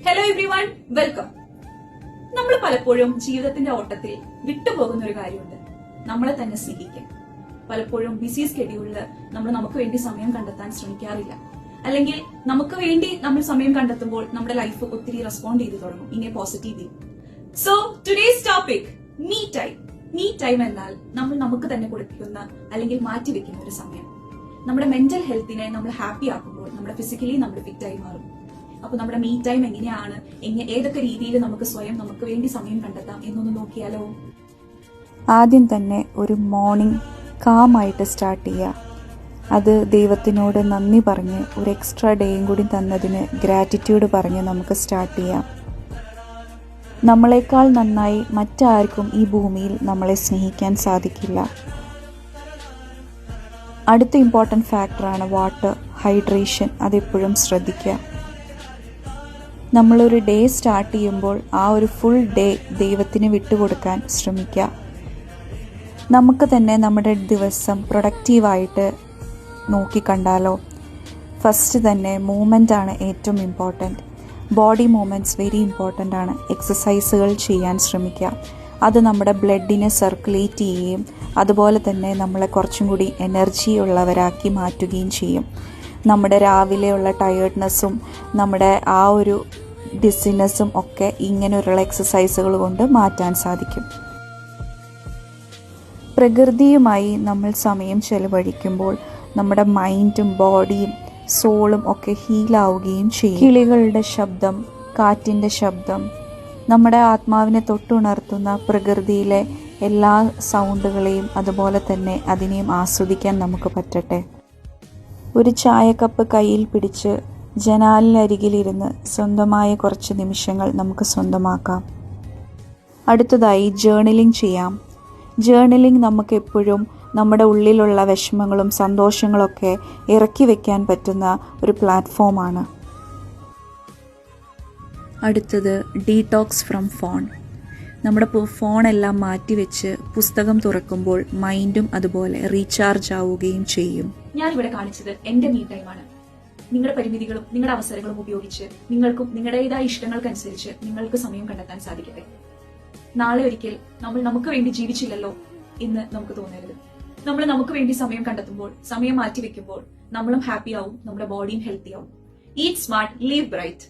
Hello every one, welcome. നമ്മൾ പലപ്പോഴും ജീവിതത്തിന്റെ ഓട്ടത്തിൽ വിട്ടുപോകുന്ന ഒരു കാര്യമുണ്ട്, നമ്മളെ തന്നെ സ്നേഹിക്കാൻ. പലപ്പോഴും ബിസി സ്കെഡ്യൂളില് നമ്മൾ നമുക്ക് വേണ്ടി സമയം കണ്ടെത്താൻ ശ്രമിക്കാറില്ല. അല്ലെങ്കിൽ നമുക്ക് വേണ്ടി നമ്മൾ സമയം കണ്ടെത്തുമ്പോൾ നമ്മുടെ ലൈഫ് ഒത്തിരി റെസ്പോണ്ട് ചെയ്തു തുടങ്ങും in A positive way. So today's topic, me time. Me time എന്നാൽ നമ്മൾ നമുക്ക് തന്നെ കൊടുക്കുന്ന അല്ലെങ്കിൽ മാറ്റിവെക്കുന്ന ഒരു സമയം. നമ്മുടെ മെന്റൽ ഹെൽത്തിനെ നമ്മൾ ഹാപ്പി ആക്കുമ്പോൾ നമ്മുടെ ഫിസിക്കലി നമ്മൾ ഫിറ്റ് ആയി മാറും. അപ്പൊ നമ്മുടെ മീ ടൈം എങ്ങനെയാണ്, ഏതൊക്കെ രീതിയിൽ നമുക്ക് സ്വയം നമുക്ക് വേണ്ടി സമയം കണ്ടെത്താം എന്നൊന്ന് നോക്കിയാലോ. ആദ്യം തന്നെ ഒരു മോർണിംഗ് കാമായിട്ട് സ്റ്റാർട്ട് ചെയ്യുക. അത് ദൈവത്തിനോട് നന്ദി പറഞ്ഞ് ഒരു എക്സ്ട്രാ ഡേയും കൂടി തന്നതിന് ഗ്രാറ്റിറ്റ്യൂഡ് പറഞ്ഞ് നമുക്ക് സ്റ്റാർട്ട് ചെയ്യാം. നമ്മളെക്കാൾ നന്നായി മറ്റാർക്കും ഈ ഭൂമിയിൽ നമ്മളെ സ്നേഹിക്കാൻ സാധിക്കില്ല. അടുത്ത ഇമ്പോർട്ടൻറ്റ് ഫാക്ടറാണ് വാട്ടർ, ഹൈഡ്രേഷൻ. അതെപ്പോഴും ശ്രദ്ധിക്കുക. നമ്മളൊരു ഡേ സ്റ്റാർട്ട് ചെയ്യുമ്പോൾ ആ ഒരു ഫുൾ ഡേ ദൈവത്തിന് വിട്ടുകൊടുക്കാൻ ശ്രമിക്കുക. നമുക്ക് തന്നെ നമ്മുടെ ദിവസം പ്രൊഡക്റ്റീവായിട്ട് നോക്കിക്കണ്ടാലോ. ഫസ്റ്റ് തന്നെ മൂവ്മെൻ്റ് ആണ് ഏറ്റവും important. Body movements very important ആണ്. എക്സസൈസുകൾ ചെയ്യാൻ ശ്രമിക്കുക. അത് നമ്മുടെ ബ്ലഡിനെ സർക്കുലേറ്റ് ചെയ്യുകയും അതുപോലെ തന്നെ നമ്മളെ കുറച്ചും കൂടി എനർജി ഉള്ളവരാക്കി മാറ്റുകയും ചെയ്യും. നമ്മുടെ രാവിലെയുള്ള ടയേർഡ്നെസ്സും നമ്മുടെ ആ ഒരു ഡിസിനെസ്സും ഒക്കെ ഇങ്ങനെയുള്ള എക്സസൈസുകൾ കൊണ്ട് മാറ്റാൻ സാധിക്കും. പ്രകൃതിയുമായി നമ്മൾ സമയം ചെലവഴിക്കുമ്പോൾ നമ്മുടെ മൈൻഡും ബോഡിയും സോളും ഒക്കെ ഹീലാവുകയും ചെയ്യും. കിളികളുടെ ശബ്ദം, കാറ്റിൻ്റെ ശബ്ദം, നമ്മുടെ ആത്മാവിനെ തൊട്ടുണർത്തുന്ന പ്രകൃതിയിലെ എല്ലാ സൗണ്ടുകളെയും അതുപോലെ തന്നെ അതിനെയും ആസ്വദിക്കാൻ നമുക്ക് പറ്റട്ടെ. ഒരു ചായക്കപ്പ് കയ്യിൽ പിടിച്ച് ജനാലിനരികിലിരുന്ന് സ്വന്തമായ കുറച്ച് നിമിഷങ്ങൾ നമുക്ക് സ്വന്തമാക്കാം. അടുത്തതായി ജേർണലിംഗ് ചെയ്യാം. ജേർണലിംഗ് നമുക്ക് എപ്പോഴും നമ്മുടെ ഉള്ളിലുള്ള വിഷമങ്ങളും സന്തോഷങ്ങളൊക്കെ ഇറക്കി വയ്ക്കാൻ പറ്റുന്ന ഒരു പ്ലാറ്റ്ഫോമാണ്. അടുത്തത് ഡീടോക്സ് ഫ്രം ഫോൺ. നമ്മുടെ ഫോണെല്ലാം മാറ്റിവെച്ച് പുസ്തകം തുറക്കുമ്പോൾ മൈൻഡും അതുപോലെ റീചാർജ് ആവുകയും ചെയ്യും. ഞാനിവിടെ കാണിച്ചത് എന്റെ മീ ടൈമാണ്. നിങ്ങളുടെ പരിമിതികളും നിങ്ങളുടെ അവസരങ്ങളും ഉപയോഗിച്ച് നിങ്ങൾക്കും നിങ്ങളുടേതായ ഇഷ്ടങ്ങൾക്കനുസരിച്ച് നിങ്ങൾക്ക് സമയം കണ്ടെത്താൻ സാധിക്കട്ടെ. നാളെ ഒരിക്കൽ നമ്മൾ നമുക്ക് വേണ്ടി ജീവിച്ചില്ലല്ലോ എന്ന് നമുക്ക് തോന്നരുത്. നമ്മൾ നമുക്ക് വേണ്ടി സമയം കണ്ടെത്തുമ്പോൾ, സമയം മാറ്റിവെക്കുമ്പോൾ നമ്മളും ഹാപ്പി ആവും, നമ്മുടെ ബോഡിയും ഹെൽത്തി ആവും. Eat smart, leave bright.